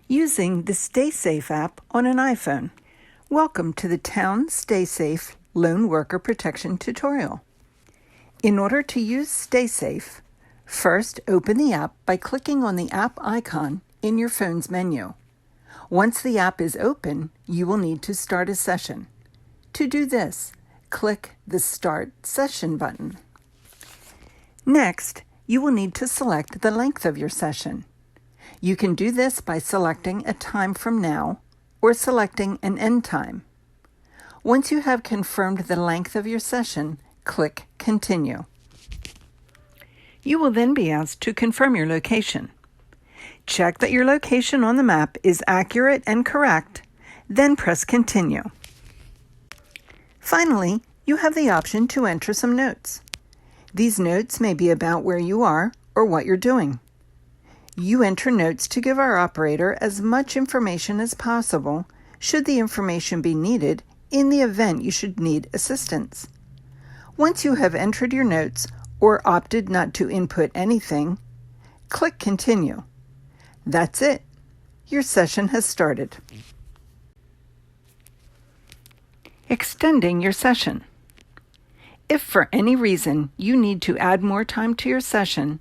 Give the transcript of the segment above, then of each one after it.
using the StaySafe app on an iPhone. Welcome to the Towne StaySafe Lone Worker Protection tutorial. In order to use StaySafe, first open the app by clicking on the app icon in your phone's menu. Once the app is open, you will need to start a session. To do this, click the Start Session button. Next, you will need to select the length of your session. You can do this by selecting a time from now or selecting an end time. Once you have confirmed the length of your session, click Continue. You will then be asked to confirm your location. Check that your location on the map is accurate and correct, then press Continue. Finally, you have the option to enter some notes. These notes may be about where you are or what you're doing. You enter notes to give our operator as much information as possible should the information be needed in the event you should need assistance. Once you have entered your notes or opted not to input anything, click Continue. That's it. Your session has started. Extending your session. If for any reason you need to add more time to your session,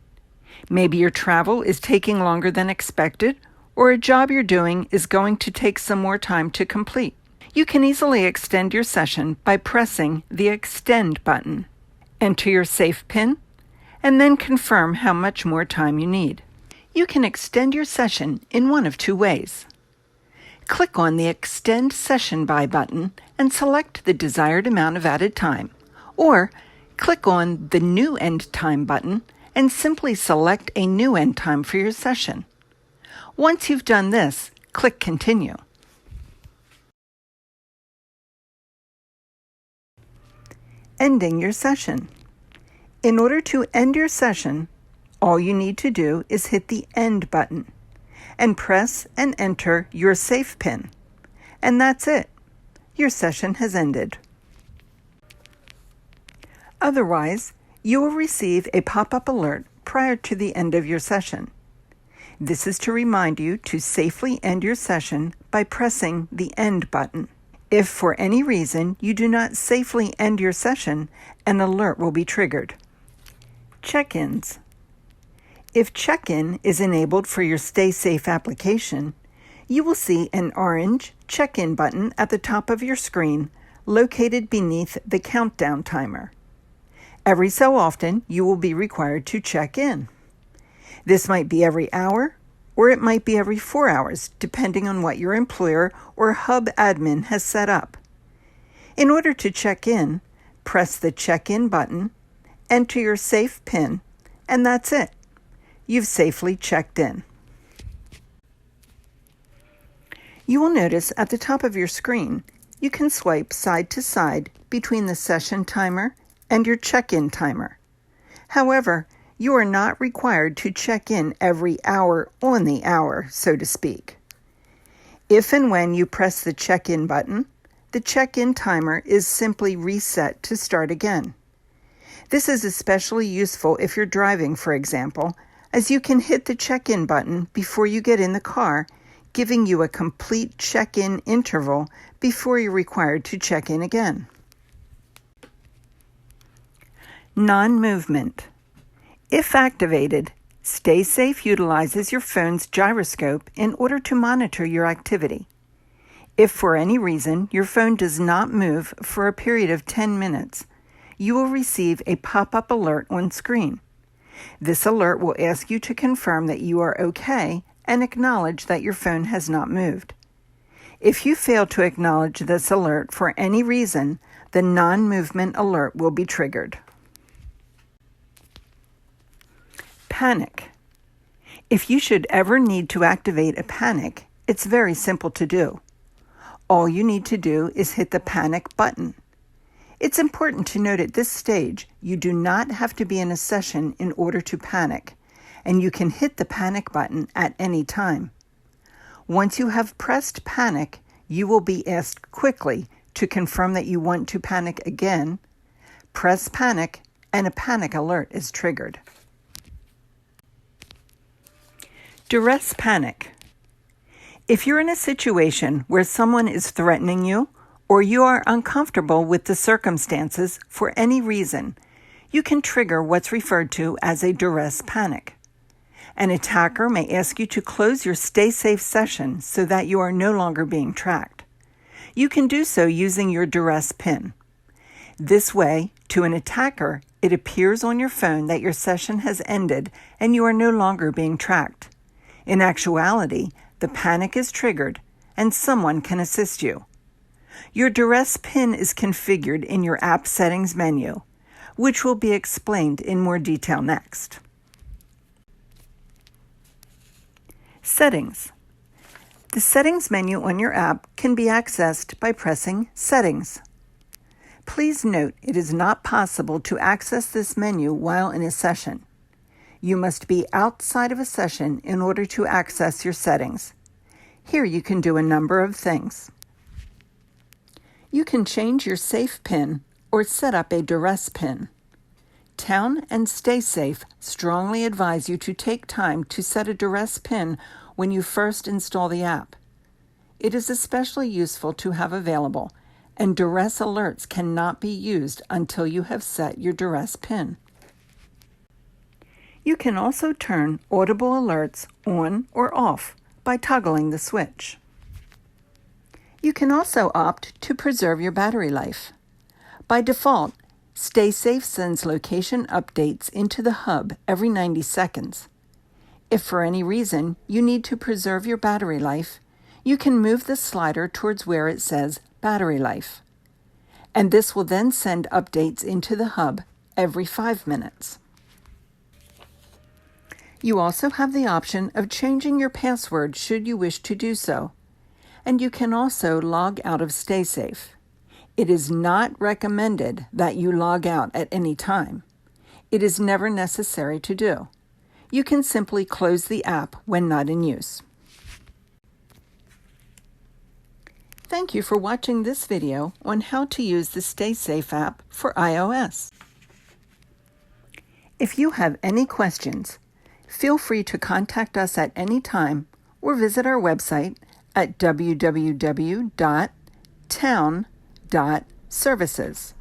maybe your travel is taking longer than expected, or a job you're doing is going to take some more time to complete, you can easily extend your session by pressing the Extend button. Enter your safe PIN, and then confirm how much more time you need. You can extend your session in one of two ways. Click on the Extend Session By button and select the desired amount of added time, or click on the New End Time button and simply select a new end time for your session. Once you've done this, click Continue. Ending your session. In order to end your session, all you need to do is hit the End button and press and enter your safe PIN. And that's it. Your session has ended. Otherwise, you will receive a pop-up alert prior to the end of your session. This is to remind you to safely end your session by pressing the End button. If for any reason you do not safely end your session, an alert will be triggered. Check-ins. If check-in is enabled for your StaySafe application, you will see an orange check-in button at the top of your screen located beneath the countdown timer. Every so often, you will be required to check in. This might be every hour, or it might be every 4 hours, depending on what your employer or hub admin has set up. In order to check in, press the Check-in button, enter your safe PIN, and that's it. You've safely checked in. You will notice at the top of your screen, you can swipe side to side between the session timer and your check-in timer. However, you are not required to check in every hour on the hour, so to speak. If and when you press the check-in button, the check-in timer is simply reset to start again. This is especially useful if you're driving, for example, as you can hit the check-in button before you get in the car, giving you a complete check-in interval before you're required to check in again. Non-movement. If activated, StaySafe utilizes your phone's gyroscope in order to monitor your activity. If for any reason your phone does not move for a period of 10 minutes, you will receive a pop-up alert on screen. This alert will ask you to confirm that you are okay and acknowledge that your phone has not moved. If you fail to acknowledge this alert for any reason, the non-movement alert will be triggered. Panic. If you should ever need to activate a panic, it's very simple to do. All you need to do is hit the Panic button. It's important to note at this stage, you do not have to be in a session in order to panic, and you can hit the Panic button at any time. Once you have pressed Panic, you will be asked quickly to confirm that you want to panic again. Press Panic, and a panic alert is triggered. Duress panic. If you're in a situation where someone is threatening you or you are uncomfortable with the circumstances for any reason, you can trigger what's referred to as a duress panic. An attacker may ask you to close your StaySafe session so that you are no longer being tracked. You can do so using your duress PIN. This way, to an attacker, it appears on your phone that your session has ended and you are no longer being tracked. In actuality, the panic is triggered and someone can assist you. Your duress PIN is configured in your app settings menu, which will be explained in more detail next. Settings. The Settings menu on your app can be accessed by pressing Settings. Please note it is not possible to access this menu while in a session. You must be outside of a session in order to access your settings. Here you can do a number of things. You can change your safe PIN or set up a duress PIN. Towne and StaySafe strongly advise you to take time to set a duress PIN when you first install the app. It is especially useful to have available, and duress alerts cannot be used until you have set your duress PIN. You can also turn audible alerts on or off by toggling the switch. You can also opt to preserve your battery life. By default, StaySafe sends location updates into the hub every 90 seconds. If for any reason you need to preserve your battery life, you can move the slider towards where it says Battery Life. And this will then send updates into the hub every 5 minutes. You also have the option of changing your password should you wish to do so. And you can also log out of StaySafe. It is not recommended that you log out at any time. It is never necessary to do. You can simply close the app when not in use. Thank you for watching this video on how to use the StaySafe app for iOS. If you have any questions, feel free to contact us at any time or visit our website at www.towne.services.